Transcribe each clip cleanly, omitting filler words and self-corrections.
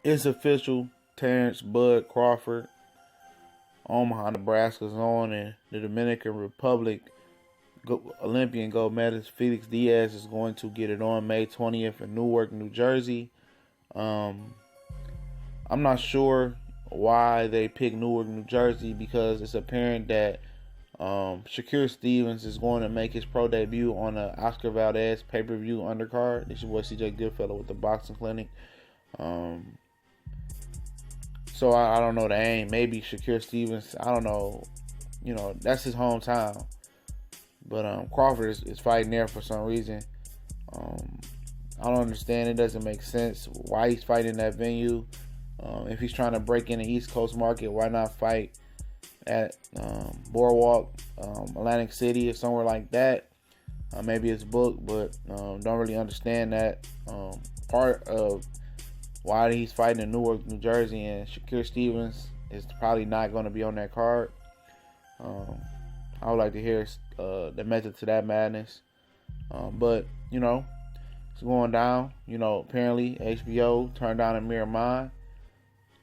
It's official. Terence Bud Crawford, Omaha, Nebraska's on, and the Dominican Republic Olympian gold medalist Felix Diaz is going to get it on May 20th in Newark, New Jersey. I'm not sure why they picked Newark, New Jersey, because it's apparent that Shakur Stevens is going to make his pro debut on a Oscar Valdez pay-per-view undercard. This is what CJ Goodfellow with the boxing clinic. So I don't know the aim. Maybe Shakur Stevens. I don't know. That's his hometown. But Crawford is fighting there for some reason. I don't understand. It doesn't make sense why he's fighting that venue. If he's trying to break in the East Coast market, why not fight at Boardwalk, Atlantic City, or somewhere like that? Maybe it's booked, but don't really understand that part of why he's fighting in Newark, New Jersey, and Shakur Stevens is probably not going to be on that card. I would like to hear the method to that madness. But it's going down. Apparently HBO turned down Amir Ahman.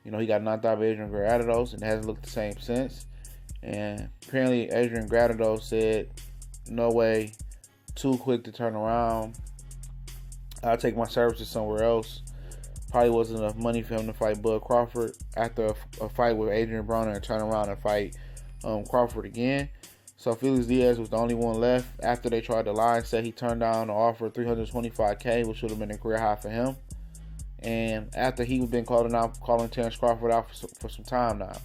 He got knocked out by Adrian Granados and it hasn't looked the same since. And apparently Adrian Granados said, no way, too quick to turn around. I'll take my services somewhere else. Probably wasn't enough money for him to fight Bud Crawford after a fight with Adrian Broner and turn around and fight Crawford again. So Felix Diaz was the only one left after they tried to lie and said he turned down the offer of $325K, which would have been a career high for him. And after he's been calling Terence Crawford out for some time now.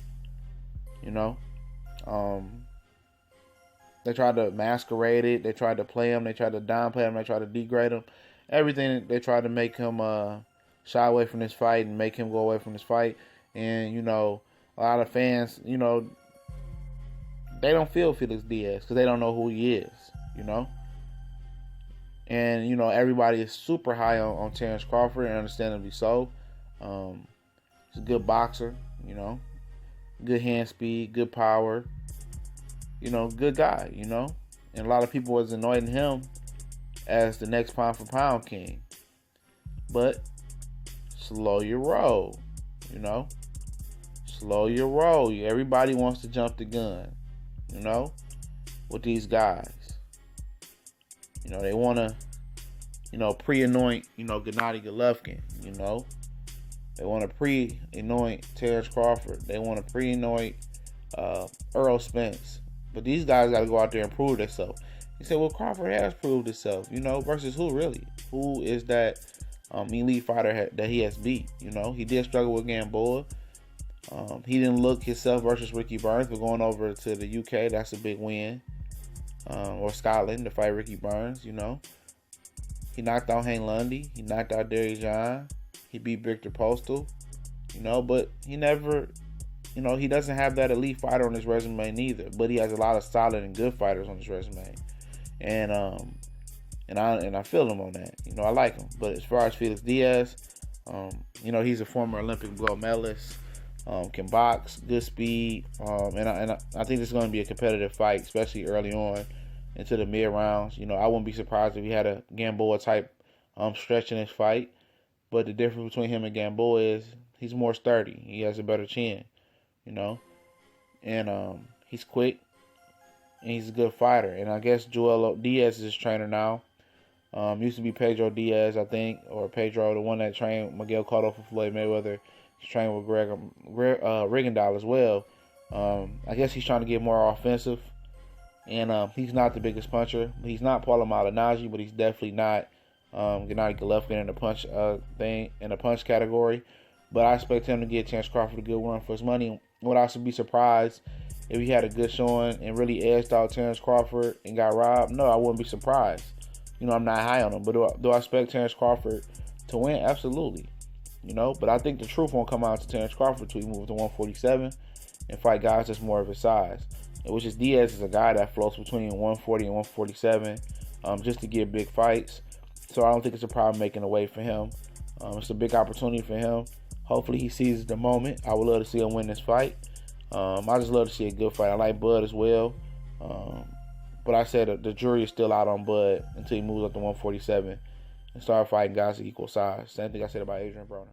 They tried to masquerade it. They tried to play him. They tried to downplay him. They tried to degrade him. Everything they tried to make him shy away from this fight and make him go away from this fight. And, a lot of fans, they don't feel Felix Diaz because they don't know who he is, And, everybody is super high on Terence Crawford, and understandably so. He's a good boxer, good hand speed, good power, good guy, And a lot of people was anointing him as the next pound for pound king. But slow your roll, Slow your roll. Everybody wants to jump the gun, with these guys. They want to, pre-anoint, Gennady Golovkin, They want to pre-anoint Terence Crawford. They want to pre-anoint Earl Spence. But these guys got to go out there and prove themselves. He said, well, Crawford has proved himself, versus who really? Who is that elite fighter that he has beat? He did struggle with Gamboa. He didn't look himself versus Ricky Burns, but going over to the UK, that's a big win. Or Scotland to fight Ricky Burns, He knocked out Hank Lundy. He knocked out Derry John. He beat Victor Postal, but he never, he doesn't have that elite fighter on his resume neither. But he has a lot of solid and good fighters on his resume. And I feel him on that. I like him. But as far as Felix Diaz, he's a former Olympic gold medalist. Can box, good speed, and I think this is going to be a competitive fight, especially early on into the mid rounds. I wouldn't be surprised if he had a Gamboa type stretch in his fight, but the difference between him and Gamboa is he's more sturdy. He has a better chin, and he's quick and he's a good fighter. And I guess Joel Diaz is his trainer now. Used to be Pedro Diaz, I think, or Pedro, the one that trained Miguel Cotto for Floyd Mayweather. He's training with Greg Rigondeaux as well. I guess he's trying to get more offensive. And he's not the biggest puncher. He's not Paulo Malignaggi, but he's definitely not Gennady Golovkin in the punch category. But I expect him to get Terence Crawford a good run for his money. Would also be surprised if he had a good showing and really edged out Terence Crawford and got robbed. No, I wouldn't be surprised. I'm not high on him. But do I expect Terence Crawford to win? Absolutely. But I think the truth won't come out to Terence Crawford until he moves to 147 and fight guys that's more of his size. Which is Diaz is a guy that floats between 140 and 147 just to get big fights. So I don't think it's a problem making a way for him. It's a big opportunity for him. Hopefully he seizes the moment. I would love to see him win this fight. I just love to see a good fight. I like Bud as well. But I said the jury is still out on Bud until he moves up to 147 and start fighting guys of equal size. Same thing I said about Adrian Broner.